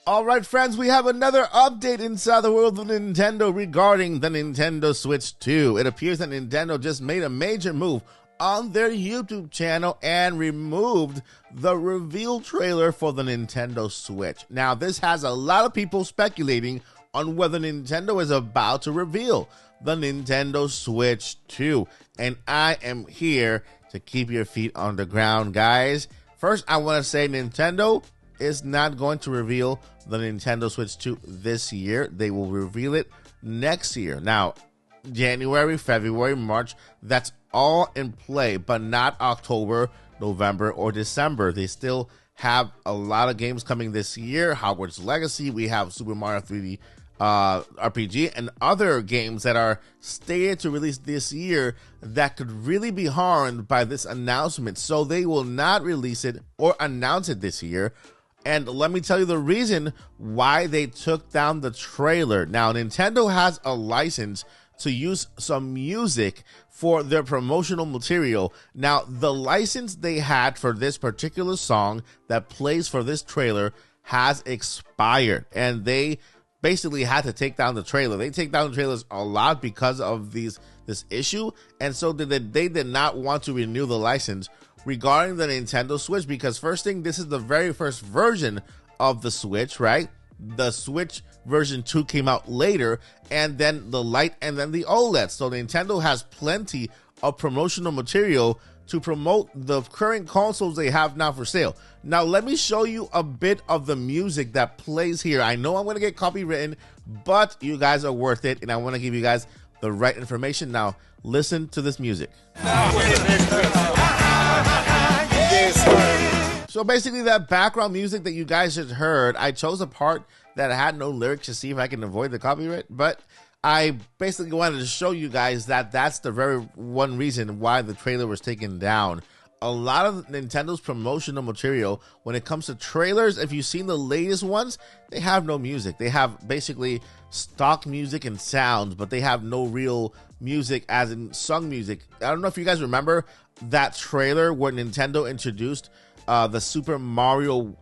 All right, friends, we have another update inside the world of Nintendo regarding the Nintendo Switch 2. It appears that Nintendo just made a major move on their YouTube channel and removed the reveal trailer for the Nintendo Switch. Now, this has a lot of people speculating on whether Nintendo is about to reveal the Nintendo Switch 2. And I am here to keep your feet on the ground, guys. First, I want to say Nintendo is not going to reveal the Nintendo Switch 2 this year. They will reveal it next year. Now, January, February, March, that's all in play, but not October, November, or December. They still have a lot of games coming this year. Hogwarts Legacy, we have Super Mario 3D RPG, and other games that are stated to release this year that could really be harmed by this announcement. So they will not release it or announce it this year. And let me tell you the reason why they took down the trailer. Now, Nintendo has a license to use some music for their promotional material. Now, the license they had for this particular song that plays for this trailer has expired, and they basically had to take down the trailer. They take down the trailers a lot because of this issue, and so they did not want to renew the license regarding the Nintendo Switch, because first thing, this is the very first version of the Switch, right? The Switch version 2 came out later, and then the Lite, and then the OLED. So Nintendo has plenty of promotional material to promote the current consoles they have now for sale. Now, let me show you a bit of the music that plays here. I know I'm going to get copywritten, but you guys are worth it, and I want to give you guys the right information. Now, listen to this music. So basically, that background music that you guys just heard, I chose a part that had no lyrics to see if I can avoid the copyright, but I basically wanted to show you guys that that's the very one reason why the trailer was taken down. A lot of Nintendo's promotional material, when it comes to trailers, if you've seen the latest ones, they have no music. They have basically stock music and sounds, but they have no real music as in sung music. I don't know if you guys remember that trailer where Nintendo introduced the Super Mario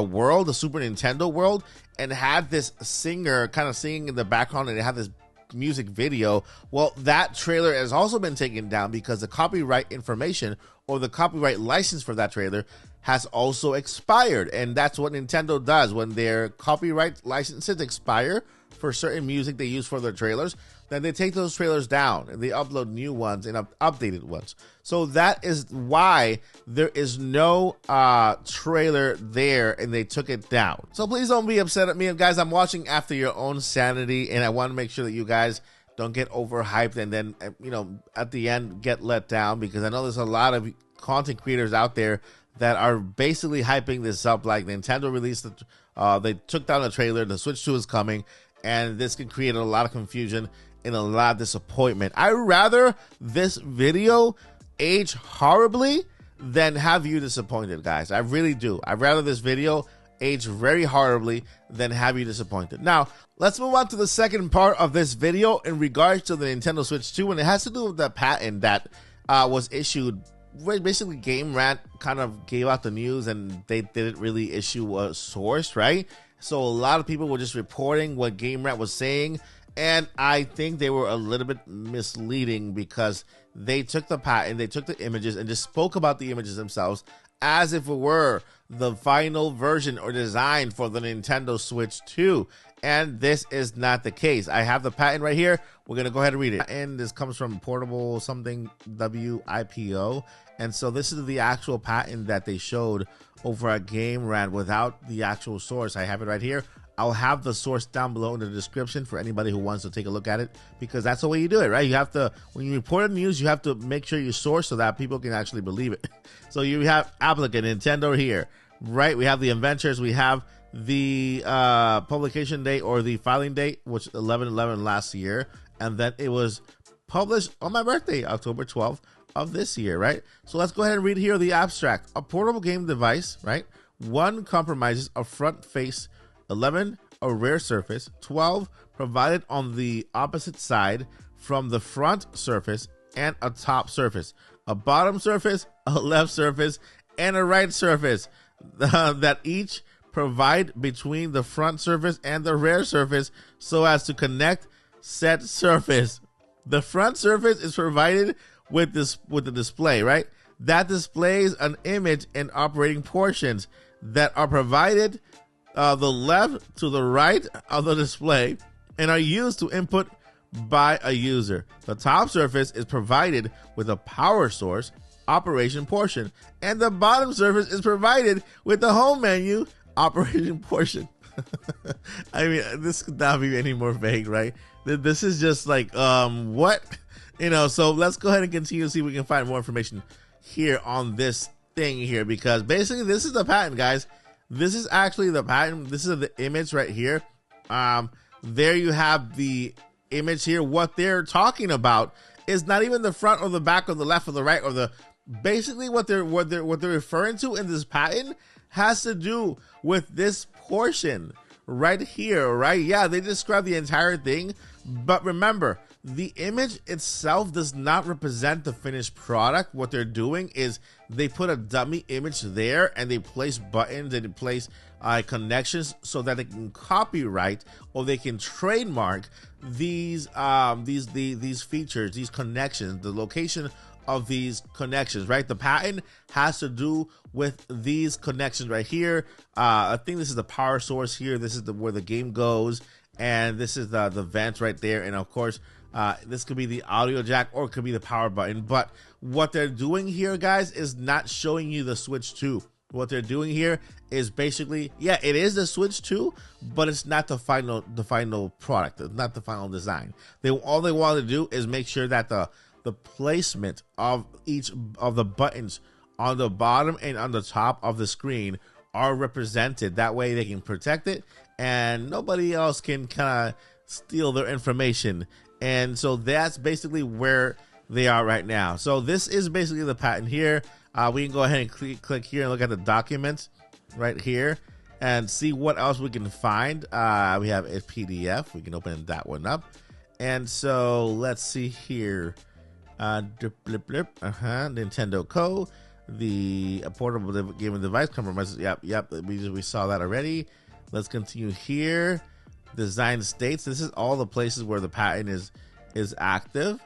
world, the Super Nintendo world, and had this singer kind of singing in the background, and it had this music video. Well, that trailer has also been taken down because the copyright information or the copyright license for that trailer has also expired. And that's what Nintendo does when their copyright licenses expire for certain music they use for their trailers. Then they take those trailers down and they upload new ones and updated ones. So that is why there is no trailer there, and they took it down. So please don't be upset at me. And guys, I'm watching after your own sanity, and I want to make sure that you guys don't get overhyped and then, you know, at the end get let down, because I know there's a lot of content creators out there that are basically hyping this up. Like Nintendo released they took down the trailer, the Switch 2 is coming, and this can create a lot of confusion and a lot of disappointment. I'd rather this video age horribly than have you disappointed, guys. I really do. I'd rather this video age very horribly than have you disappointed. Now, let's move on to the second part of this video in regards to the Nintendo Switch 2, and it has to do with the patent that was issued. Basically, Game Rant kind of gave out the news, and they didn't really issue a source, right? So a lot of people were just reporting what Game Rant was saying, and I think they were a little bit misleading because they took the patent, they took the images, and just spoke about the images themselves as if it were the final version or design for the Nintendo Switch 2. And this is not the case. I have the patent right here. We're going to go ahead and read it. And this comes from Portable something WIPO. And so this is the actual patent that they showed over at Game Rant without the actual source. I have it right here. I'll have the source down below in the description for anybody who wants to take a look at it, because that's the way you do it, right? You have to, when you report the news, you have to make sure you source so that people can actually believe it. So you have applicant Nintendo here, right? We have the inventors, we have the publication date or the filing date, which 11/11 last year, and then it was published on my birthday, October 12th of this year, right? So let's go ahead and read here the abstract. A portable game device, right? 1 compromises a front face, 11 a rear surface, 12 provided on the opposite side from the front surface, and a top surface, a bottom surface, a left surface, and a right surface that each provide between the front surface and the rear surface so as to connect said surface. The front surface is provided with the display, right? That displays an image and operating portions that are provided the left to the right of the display and are used to input by a user. The top surface is provided with a power source operation portion, and the bottom surface is provided with the home menu operation portion. I mean, this could not be any more vague, right? This is just like, what? You know, so let's go ahead and continue to see if we can find more information here on this thing here, because basically this is the patent, guys. This is actually the patent. This is the image right here. There you have the image here. What they're talking about is not even the front or the back or the left or the right or the, basically what they're referring to in this patent has to do with this portion right here, right? Yeah, they describe the entire thing, but remember, the image itself does not represent the finished product. What they're doing is they put a dummy image there and they place buttons and they place connections so that they can copyright or they can trademark these features, these connections, the location of these connections, right? The patent has to do with these connections right here. I think this is the power source here. This is where the game goes, and this is the vent right there. And of course, this could be the audio jack or it could be the power button. But what they're doing here, guys, is not showing you the Switch 2. What they're doing here is basically, yeah, it is the Switch 2, but it's not the final product. It's not the final design. All they want to do is make sure that the placement of each of the buttons on the bottom and on the top of the screen are represented. That way they can protect it and nobody else can kind of steal their information. And so that's basically where they are right now. So this is basically the patent here. We can go ahead and click here and look at the documents right here and see what else we can find. We have a PDF. We can open that one up. And so let's see here. Nintendo Co. The portable gaming device compromises. Yep. We saw that already. Let's continue here. Design states. This is all the places where the patent is active.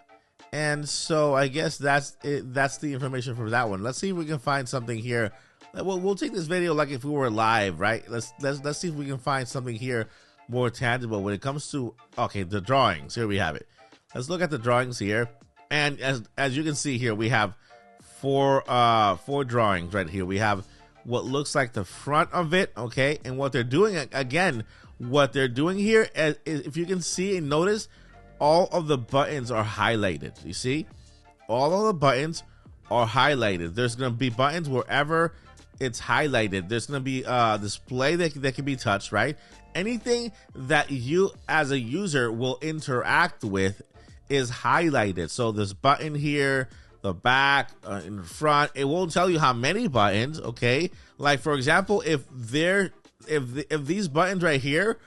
And so I guess that's it. That's the information for that one. Let's see if we can find something here. We'll take this video like if we were live, right? Let's see if we can find something here more tangible when it comes to, okay, the drawings. Here we have it. Let's look at the drawings here. And as you can see here, we have four drawings right here. We have what looks like the front of it, okay? And what they're doing, again, what they're doing here is if you can see and notice, all of the buttons are highlighted. You see? All of the buttons are highlighted. There's going to be buttons wherever it's highlighted. There's going to be a display that can be touched, right? Anything that you as a user will interact with is highlighted. So this button here, the back, in the front, it won't tell you how many buttons, okay? Like for example, if these buttons right here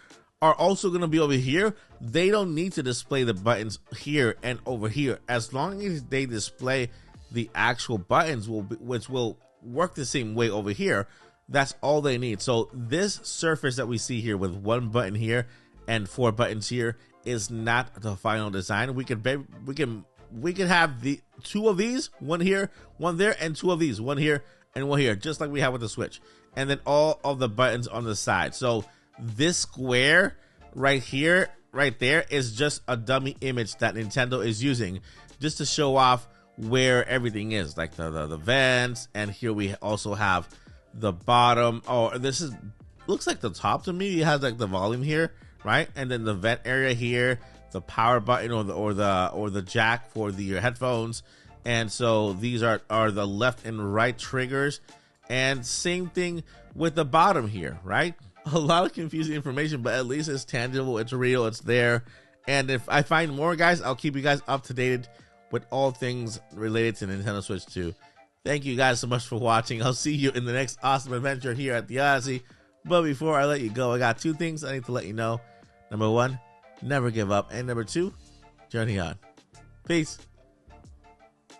are also going to be over here, they don't need to display the buttons here and over here. As long as they display the actual buttons, which will work the same way over here, that's all they need. So this surface that we see here with one button here and 4 buttons here is not the final design. We could have the 2 of these, one here, one there, and 2 of these, one here and one here, just like we have with the Switch, and then all of the buttons on the side. So this square right here, right there, is just a dummy image that Nintendo is using just to show off where everything is, like the vents. And here we also have the bottom. Oh, this looks like the top to me. It has like the volume here, right? And then the vent area here, the power button or the jack for your headphones. And so these are the left and right triggers. And same thing with the bottom here, right? A lot of confusing information, but at least it's tangible, it's real, it's there. And if I find more, guys, I'll keep you guys up to date with all things related to Nintendo Switch 2. Thank you guys so much for watching. I'll see you in the next awesome adventure here at the Odyssey. But before I let you go, I got 2 things I need to let you know. Number 1, never give up. And number 2, journey on. Peace.